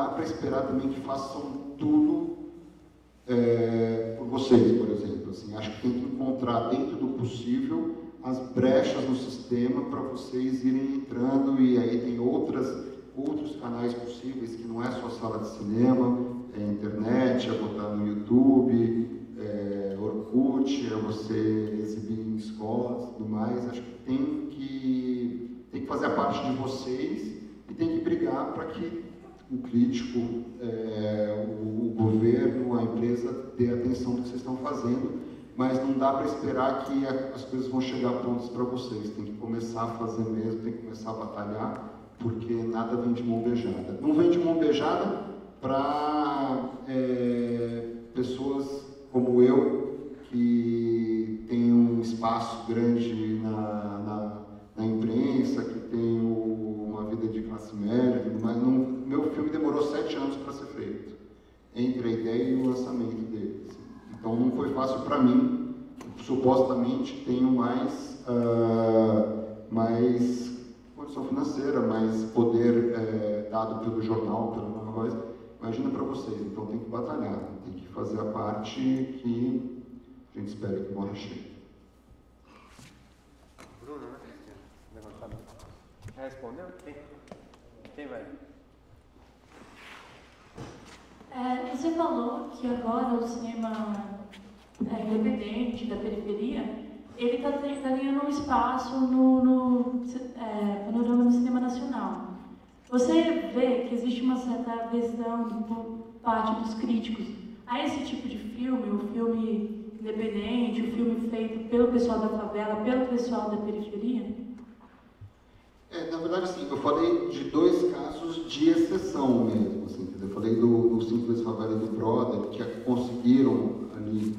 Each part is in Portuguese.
dá para esperar também que façam tudo por vocês, por exemplo. Assim, acho que tem que encontrar dentro do possível as brechas no sistema para vocês irem entrando, e aí tem outros canais possíveis, que não é só sala de cinema, é internet, é botar no YouTube, Orkut, é você exibir em escolas e tudo mais. Acho que tem que fazer a parte de vocês e tem que brigar para que o crítico, o governo, a empresa dê atenção do que vocês estão fazendo, mas não dá para esperar que as coisas vão chegar prontas para vocês. Tem que começar a fazer mesmo, tem que começar a batalhar, porque nada vem de mão beijada. Não vem de mão beijada para pessoas como eu, que tem um espaço grande na imprensa, que tem uma vida de classe média, mas meu filme demorou 7 anos para ser feito, entre a ideia e o lançamento dele. Assim. Então não foi fácil para mim, que supostamente tenho mais condição financeira, mais poder dado pelo jornal, pela Nova Voz. Imagina para vocês, então tem que batalhar, tem que fazer a parte que a gente espera que uma hora chegue. Bruno, né? Já respondeu? Quem vai? Você falou que agora o cinema independente, da periferia, ele está ganhando um espaço no panorama do cinema nacional. Você vê que existe uma certa aversão por parte dos críticos a esse tipo de filme, o filme independente, o filme feito pelo pessoal da favela, pelo pessoal da periferia? Na verdade, sim, eu falei de 2 casos de exceção mesmo. Assim, eu falei do Simples Favela e do Brother, que conseguiram ali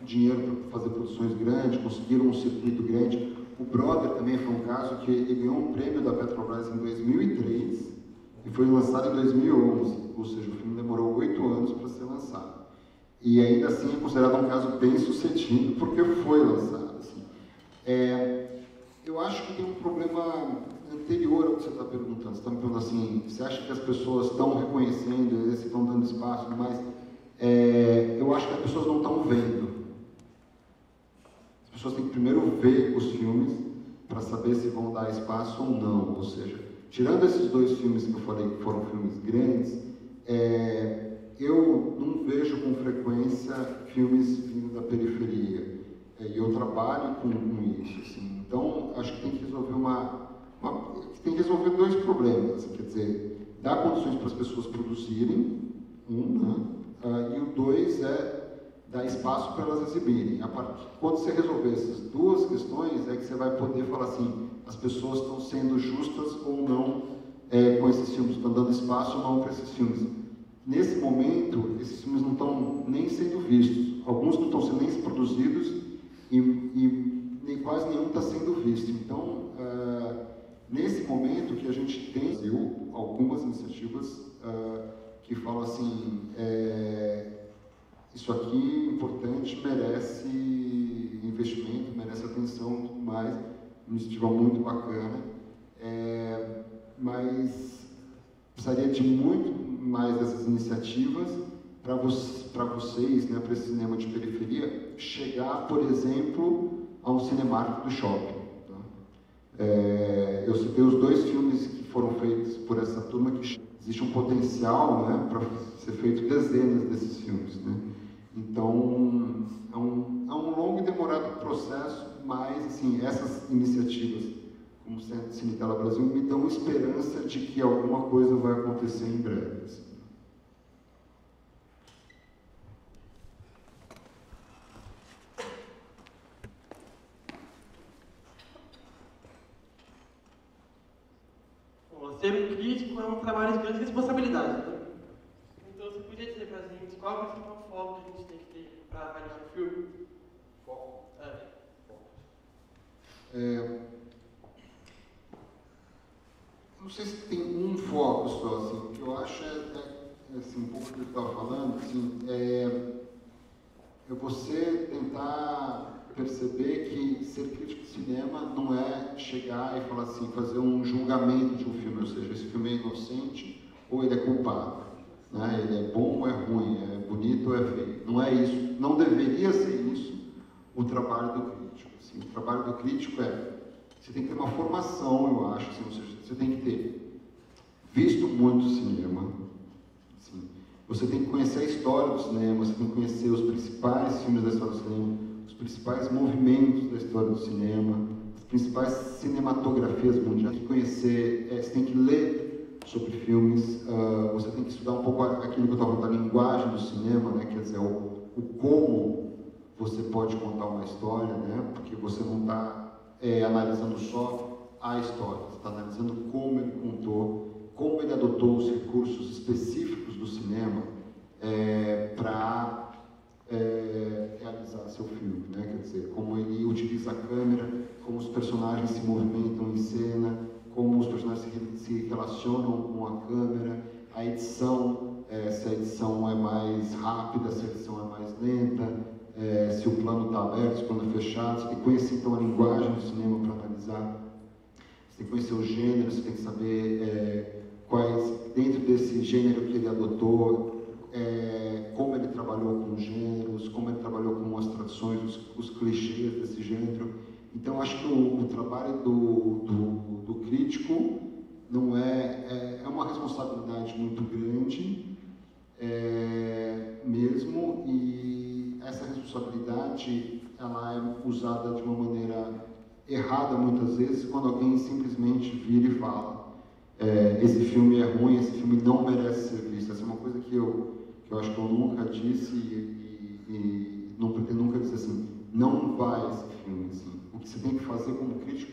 dinheiro para fazer produções grandes, conseguiram um circuito grande. O Brother também foi um caso que ele ganhou um prêmio da Petrobras em 2003 e foi lançado em 2011, ou seja, o filme demorou 8 anos para ser lançado. E ainda assim é considerado um caso bem sucedido, porque foi lançado. Assim. Eu acho que tem um problema anterior ao que você está perguntando. Você está me perguntando assim, você acha que as pessoas estão reconhecendo, estão dando espaço, mas eu acho que as pessoas não estão vendo. As pessoas têm que primeiro ver os filmes para saber se vão dar espaço ou não. Ou seja, tirando esses 2 filmes que eu falei que foram filmes grandes, eu não vejo com frequência filmes vindo da periferia. E eu trabalho com isso. Assim. Então, acho que tem que resolver tem que resolver 2 problemas. Quer dizer, dar condições para as pessoas produzirem, né? E o 2 é dar espaço para elas exibirem. Quando você resolver essas 2 questões, é que você vai poder falar assim, as pessoas estão sendo justas ou não com esses filmes, estão dando espaço ou não para esses filmes. Nesse momento, esses filmes não estão nem sendo vistos, alguns não estão sendo nem produzidos e nem quase nenhum está sendo visto. Então, nesse momento que a gente tem algumas iniciativas que falam assim, isso aqui é importante, merece investimento, merece atenção e tudo mais, uma iniciativa muito bacana, mas precisaria de muito mais dessas iniciativas para vocês, né, para esse cinema de periferia, chegar, por exemplo, a um Cinemark do shopping. Tá? Eu citei os 2 filmes que foram feitos por essa turma, que existe um potencial, né, para ser feito dezenas desses filmes. Né? Então, é um longo e demorado processo, mas assim, essas iniciativas, como Cinetela Brasil, me dão esperança de que alguma coisa vai acontecer em breve. Assim. Ser um crítico é um trabalho de grande responsabilidade. Né? Então, você podia dizer para a gente qual é o principal foco que a gente tem que ter para avaliar um filme? Foco? Não sei se tem um foco só, assim, o que eu acho assim, um pouco do que eu estava falando, assim, é você tentar perceber que ser crítico de cinema não é chegar e falar assim, fazer um julgamento de um filme, ou seja, esse filme é inocente ou ele é culpado, né? Ele é bom ou é ruim, é bonito ou é feio. Não é isso, não deveria ser isso o trabalho do crítico. Assim, o trabalho do crítico você tem que ter uma formação, eu acho, assim, ou seja, você tem que ter visto muito cinema, assim, você tem que conhecer a história do cinema, você tem que conhecer os principais filmes da história do cinema, os principais movimentos da história do cinema, as principais cinematografias mundiais, tem que conhecer, você tem que ler sobre filmes, você tem que estudar um pouco aquilo que eu estava falando, a linguagem do cinema, né? Quer dizer, o como você pode contar uma história, né? Porque você não está analisando só a história, você está analisando como ele contou, como ele adotou os recursos específicos do cinema para realizar seu filme, né? Quer dizer, como ele utiliza a câmera, como os personagens se movimentam em cena, como os personagens se relacionam com a câmera, a edição, se a edição é mais rápida, se a edição é mais lenta, se o plano está aberto, se o plano é fechado. Você tem que conhecer então a linguagem do cinema para analisar, você tem que conhecer o gênero, você tem que saber quais, dentro desse gênero que ele adotou, como ele trabalhou com os gêneros, como ele trabalhou com as tradições, os clichês desse gênero. Então, acho que o trabalho do crítico não é uma responsabilidade muito grande, mesmo, e essa responsabilidade ela é usada de uma maneira errada muitas vezes, quando alguém simplesmente vira e fala esse filme é ruim, esse filme não merece ser visto. Essa é uma coisa que eu acho que eu nunca disse e não pretendo nunca dizer assim, não vai esse filme assim. O que você tem que fazer como crítico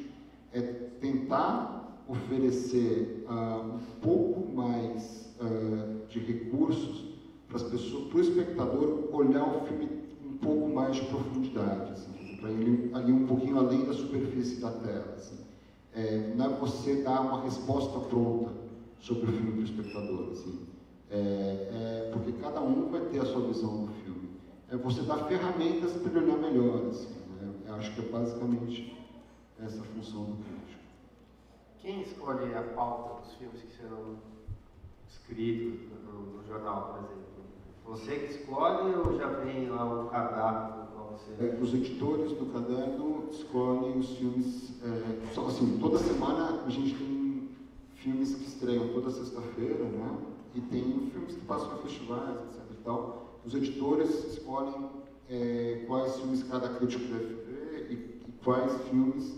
é tentar oferecer um pouco mais de recursos para as pessoas, para o espectador olhar o filme um pouco mais de profundidade, assim, para ele ali um pouquinho além da superfície da tela. Assim. Não é você dar uma resposta pronta sobre o filme para o espectador, assim. Porque cada um vai ter a sua visão do filme. Você dar ferramentas para ele olhar melhor, assim, né? Eu acho que é basicamente essa a função do crítico. Quem escolhe a pauta dos filmes que serão escritos no jornal, por exemplo? Você que escolhe ou já vem lá um cardápio para você? Os editores do caderno escolhem os filmes. Só assim, toda semana a gente tem filmes que estreiam toda sexta-feira, né? E tem filmes que passam em festivais, etc. E tal. Os editores escolhem quais filmes cada crítico deve ver e quais filmes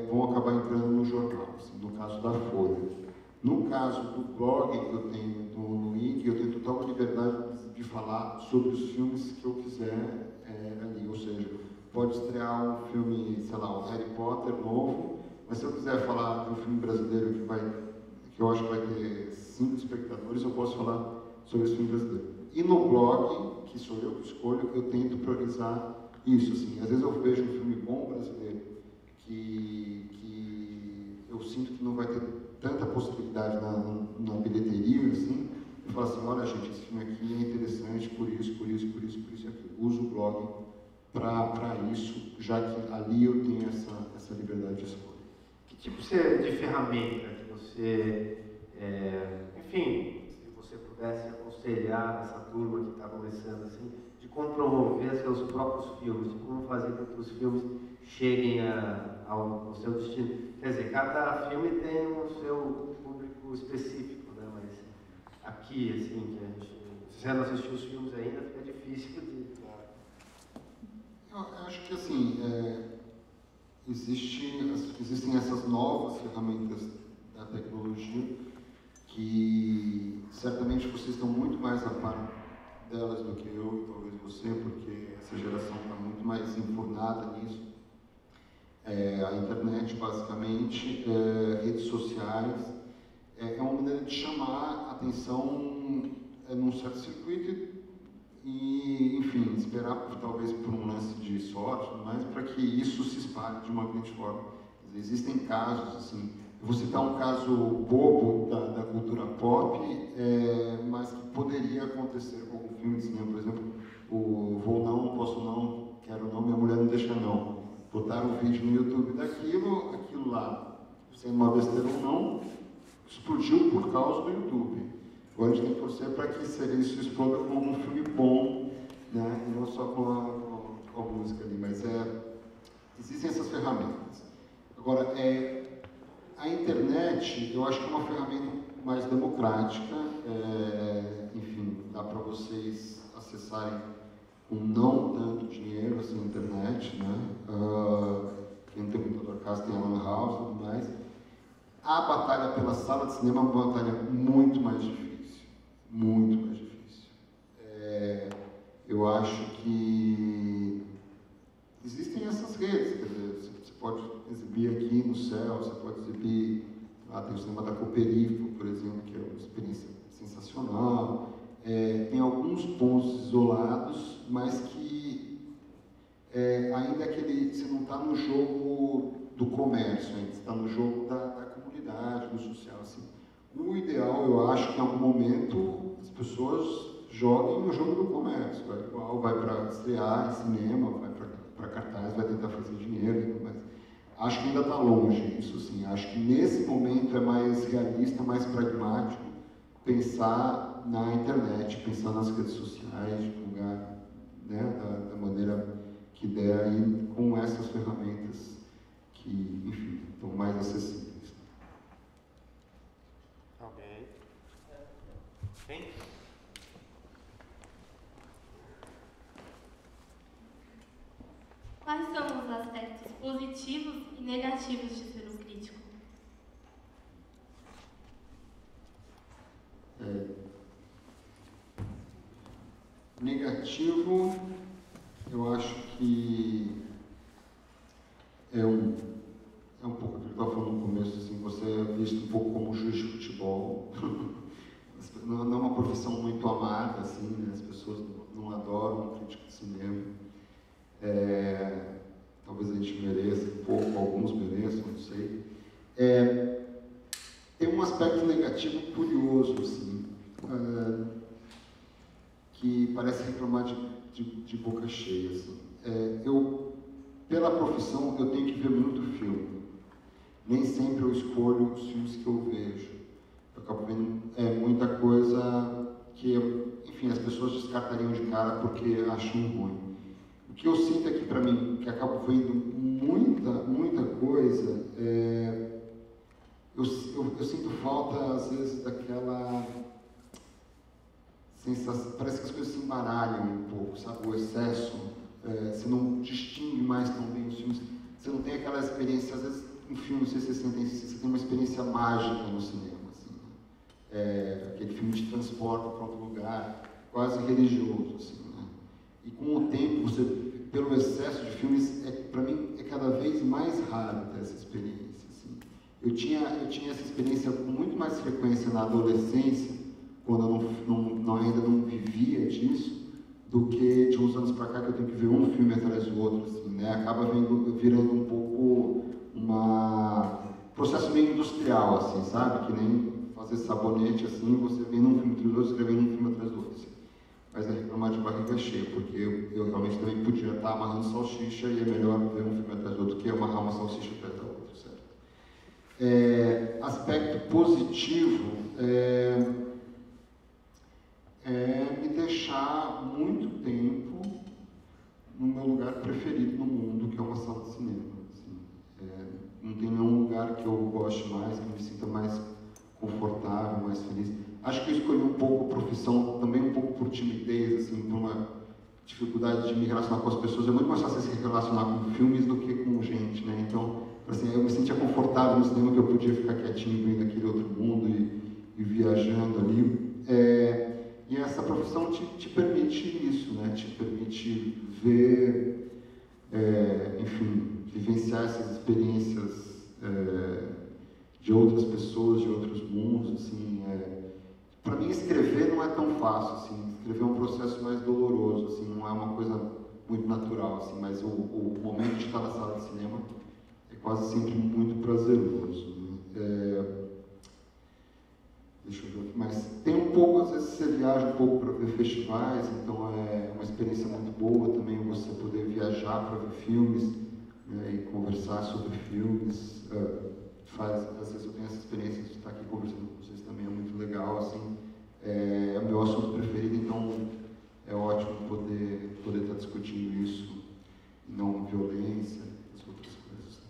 vão acabar entrando no jornal, assim, no caso da Folha. No caso do blog que eu tenho no IG, eu tenho total liberdade de falar sobre os filmes que eu quiser ali, ou seja, pode estrear um filme, sei lá, o Harry Potter novo, mas se eu quiser falar de um filme brasileiro que eu acho que vai ter 5 espectadores, eu posso falar sobre esse filme brasileiro. E no blog, que sou eu que escolho, eu tento priorizar isso, assim. Às vezes eu vejo um filme bom brasileiro que eu sinto que não vai ter tanta possibilidade na bilheteria, assim, eu falo assim, olha gente, esse filme aqui é interessante por isso e aquilo. Uso o blog para isso, já que ali eu tenho essa liberdade de escolha. Que tipo de ferramenta que você, enfim, se você pudesse aconselhar essa turma que está começando assim, de como promover seus próprios filmes, de como fazer com que os filmes cheguem ao seu destino? Quer dizer, cada filme tem o seu público específico, né? Mas aqui, assim, que a gente, se você não assistiu os filmes ainda, fica difícil de... Eu acho que, assim, existem essas novas ferramentas da tecnologia que certamente vocês estão muito mais a par delas do que eu e talvez você, porque essa geração está muito mais enfurnada nisso. A internet, basicamente, redes sociais, é uma maneira de chamar a atenção num certo circuito e, enfim, esperar talvez por um lance de sorte, mas para que isso se espalhe de uma grande forma. Existem casos, assim, eu vou citar um caso bobo da cultura pop, mas que poderia acontecer com algum filme de cinema, por exemplo, o Vou Não, Posso Não, Quero Não, Minha Mulher Não Deixa Não. Botaram um vídeo no YouTube daquilo, aquilo lá, sendo uma besteira ou não, explodiu por causa do YouTube. Agora a gente tem que torcer para que isso exploda como um filme bom, né? E não só com a música ali, mas existem essas ferramentas. Agora, a internet, eu acho que é uma ferramenta mais democrática, enfim, dá para vocês acessarem com não tanto dinheiro, assim, a internet, né? Quem não tem computador em casa tem a lan house e tudo mais. A batalha pela sala de cinema é uma batalha muito mais difícil, muito mais difícil. Eu acho que existem essas redes, quer dizer, você pode exibir aqui no céu, você pode exibir, lá tem o cinema da Coperifo, por exemplo, que é uma experiência sensacional. Tem alguns pontos isolados, mas que ainda você não está no jogo do comércio, ainda está no jogo da comunidade, do social. Assim. O ideal, eu acho que em algum momento as pessoas joguem no jogo do comércio. Vai para estrear em cinema, vai para cartaz, vai tentar fazer dinheiro, mas acho que ainda está longe isso, sim. Acho que nesse momento é mais realista, mais pragmático pensar na internet, pensar nas redes sociais, divulgar, né, da maneira que der aí com essas ferramentas que, enfim, estão mais acessíveis. Alguém? Quem? Quais são os aspectos positivos e negativos de ser um crítico? Negativo, eu acho que é um pouco o que eu estava falando no começo, assim, você é visto um pouco como juiz de futebol. Não é uma profissão muito amada, assim, né? As pessoas não adoram um crítico de cinema. Talvez a gente mereça um pouco, alguns mereçam, não sei. Tem um aspecto negativo curioso, assim, que parece reclamar de boca cheia. Assim. Pela profissão, eu tenho que ver muito filme. Nem sempre eu escolho os filmes que eu vejo. Eu acabo vendo muita coisa que, enfim, as pessoas descartariam de cara porque acham ruim. O que eu sinto aqui para mim, que acabo vendo muita coisa, eu sinto falta, às vezes, daquela sensação, parece que as coisas se embaralham um pouco, sabe? O excesso, você não distingue mais tão bem os filmes, você não tem aquela experiência, às vezes, um filme, não sei se você tem uma experiência mágica no cinema, assim, né? Aquele filme te transporta para outro lugar, quase religioso, assim, né? E com o tempo, pelo excesso de filmes, para mim é cada vez mais raro ter essa experiência. Assim. Eu tinha essa experiência com muito mais frequência na adolescência, quando eu ainda não vivia disso, do que de uns anos para cá que eu tenho que ver um filme atrás do outro. Assim, né? Acaba virando um pouco processo meio industrial, assim, sabe? Que nem fazer sabonete, assim, você vem num filme atrás do outro, escrevendo um filme atrás do outro. Assim. Mas é reclamar de barriga cheia, porque eu realmente também podia estar amarrando salsicha e é melhor ver um filme atrás do outro que amarrar uma salsicha atrás da outra, certo? Aspecto positivo me deixar muito tempo no meu lugar preferido no mundo, que é uma sala de cinema. Assim. Não tem nenhum lugar que eu goste mais, que eu me sinta mais confortável, mais feliz. Acho que eu escolhi um pouco a profissão, também um pouco por timidez, assim, por uma dificuldade de me relacionar com as pessoas. É muito mais fácil se relacionar com filmes do que com gente, né? Então, assim, eu me sentia confortável no cinema, que eu podia ficar quietinho vendo aquele outro mundo e viajando ali. E essa profissão te permite isso, né? Te permite ver, enfim, vivenciar essas experiências de outras pessoas, de outros mundos, assim. Para mim, escrever não é tão fácil, assim. Escrever é um processo mais doloroso, assim. Não é uma coisa muito natural, assim. Mas o momento de estar na sala de cinema é quase sempre muito prazeroso. Né? Deixa eu ver o que mais. Tem um pouco, às vezes você viaja um pouco para ver festivais, então é uma experiência muito boa também você poder viajar para ver filmes, né, e conversar sobre filmes. às vezes eu tenho essa experiência de estar aqui conversando com vocês também, é muito legal, assim, é o meu assunto preferido, então é ótimo poder estar discutindo isso, não violência, as outras coisas.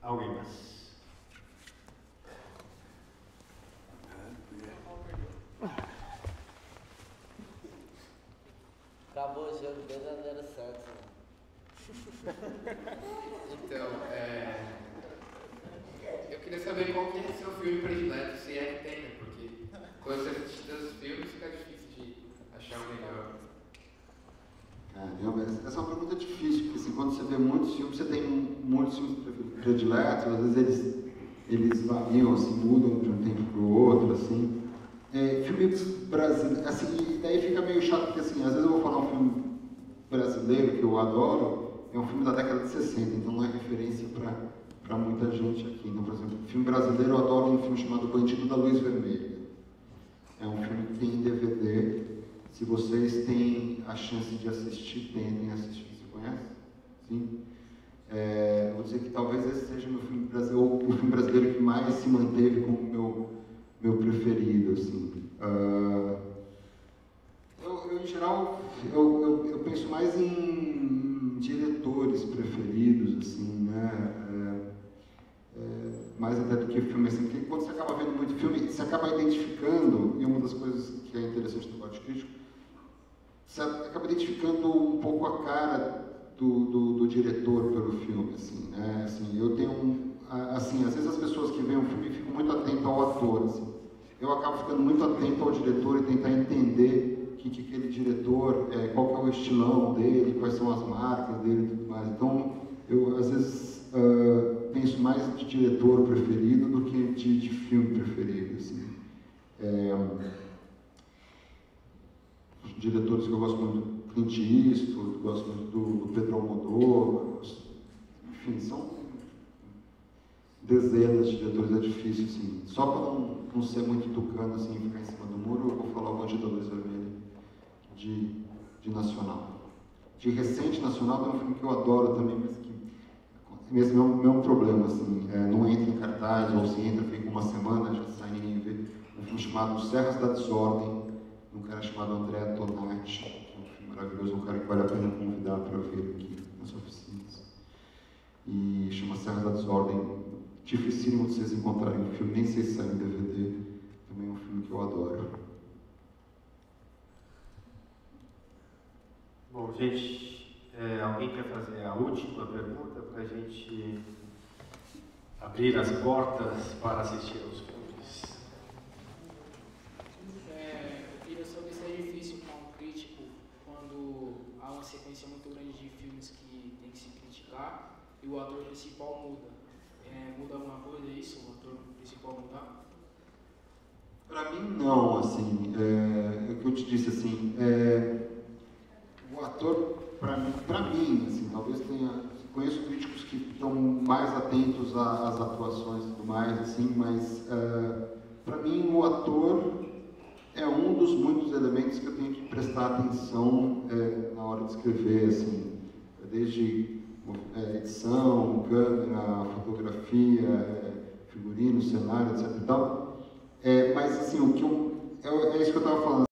Alguém mais? Acabou o jogo 2-0 Santos, Então, eu queria saber qual que é o seu filme predileto, se é que tem, né? Porque quando você assiste tantos filmes, fica difícil de achar o melhor. Caramba, essa é uma pergunta difícil, porque assim, quando você vê muitos filmes, você tem muitos filmes prediletos, às vezes eles variam, assim, mudam de um tempo para o outro, assim. Filmes brasileiros, assim, daí fica meio chato, porque assim, às vezes eu vou falar um filme brasileiro que eu adoro, é um filme da década de 60, então não é referência para muita gente aqui. Então, por exemplo, filme brasileiro, eu adoro um filme chamado Bandido da Luz Vermelha. É um filme que tem em DVD. Se vocês têm a chance de assistir, tentem assistir. Você conhece? Sim? Vou dizer que talvez esse seja o meu filme brasileiro, ou o filme brasileiro que mais se manteve como meu preferido, assim. Eu, em geral, eu penso mais em diretores preferidos, assim, né? Mais até do que filme, assim, porque quando você acaba vendo muito filme, você acaba identificando, e uma das coisas que é interessante do debate crítico, você acaba identificando um pouco a cara do diretor pelo filme, assim, né? Assim, eu tenho assim, às vezes as pessoas que veem um filme ficam muito atentas ao ator, assim. Eu acabo ficando muito atento ao diretor e tentar entender que aquele diretor, qual que é o estilão dele, quais são as marcas dele e tudo mais. Então, eu às vezes penso mais de diretor preferido do que de filme preferido, assim. Os diretores que eu gosto muito do Clint Eastwood, gosto muito do Pedro Almodóvar, enfim, são dezenas de diretores, é difícil, assim. Só para não ser muito tucano, assim, ficar em cima do muro, eu vou falar o Bandido da Luz Vermelha de nacional. De recente nacional é um filme que eu adoro também, mas que mesmo problema, assim, não entra em cartaz, ou se entra, fica uma semana, já sai, ninguém vê. Um filme chamado Serras da Desordem, de um cara chamado André Donati, que é um filme maravilhoso, um cara que vale a pena convidar para ver aqui nas oficinas. E chama Serras da Desordem. Dificílimo de vocês encontrarem um filme, nem sei se sai em DVD, também é um filme que eu adoro. Bom, gente, alguém quer fazer a última pergunta para a gente abrir as portas para assistir aos filmes? Eu queria saber se é difícil para um crítico quando há uma sequência muito grande de filmes que tem que se criticar e o ator principal muda. Muda alguma coisa isso, o ator principal mudar? Para mim, não, assim, é o que eu te disse, assim, o ator, para mim, assim, talvez conheço críticos que estão mais atentos às atuações e tudo mais, assim, mas para mim o ator é um dos muitos elementos que eu tenho que prestar atenção na hora de escrever, assim, desde edição, câmera, fotografia, figurino, cenário, etc e tal. Mas assim, é isso que eu estava falando.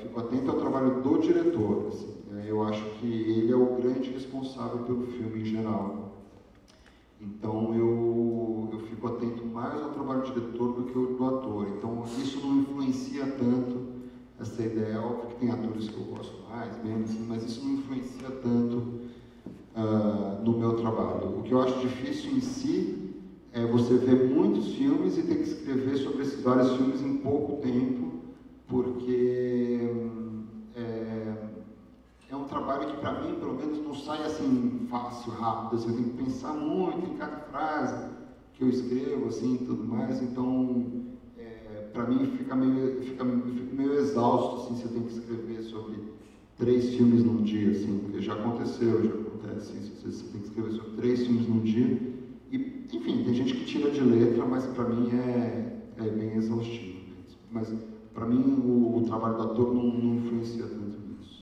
Fico atento ao trabalho do diretor. Assim, eu acho que ele é o grande responsável pelo filme em geral. Então eu fico atento mais ao trabalho do diretor do que ao do ator. Então isso não influencia tanto essa ideia. É óbvio que tem atores que eu gosto mais, menos, assim, mas isso não influencia tanto no meu trabalho. O que eu acho difícil em si é você ver muitos filmes e ter que escrever sobre esses vários filmes em pouco tempo, porque é um trabalho que, para mim, pelo menos, não sai assim fácil, rápido. Assim, eu tenho que pensar muito em cada frase que eu escrevo, assim, e tudo mais. Então, para mim, eu fico meio exausto, assim, se eu tenho que escrever sobre 3 filmes num dia, assim, porque já aconteceu, já acontece isso. Você tem que escrever sobre 3 filmes num dia. E, enfim, tem gente que tira de letra, mas para mim é bem exaustivo. Mas, para mim, o trabalho do ator não influencia tanto.